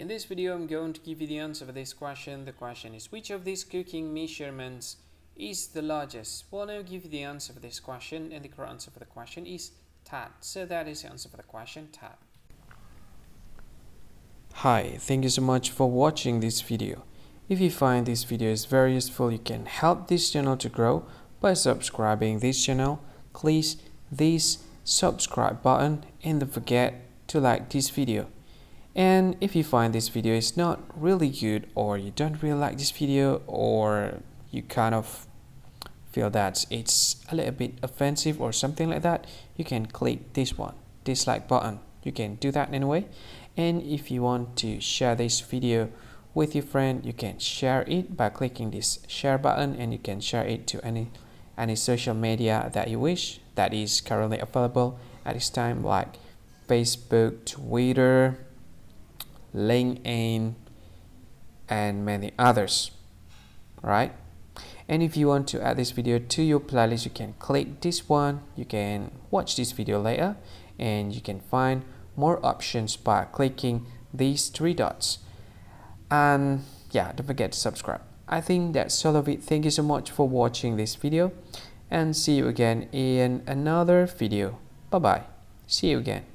In this video, I'm going to give you the answer for this question. The question is, which of these cooking measurements is the largest? Well, I'll give you the answer for this question, and the correct answer for the question is tad. So that is the answer for the question, tad. Hi, thank you so much for watching this video. If you find this video is very useful, you can help this channel to grow by subscribing this channel. Please this subscribe button and don't forget to like this video. And if you find this video is not really good, or you don't really like this video, or you kind of feel that it's a little bit offensive or something like that, you can click this one, dislike button. You can do that anyway. And if you want to share this video with your friend, you can share it by clicking this share button, and you can share it to any social media that you wish that is currently available at this time, like Facebook, Twitter, LinkedIn, and many others, right? And if you want to add this video to your playlist, you can click this one. You can watch this video later, and you can find more options by clicking these three dots. And yeah, don't forget to subscribe. I think that's all of it. Thank you so much for watching this video, and see you again in another video. Bye bye. See you again.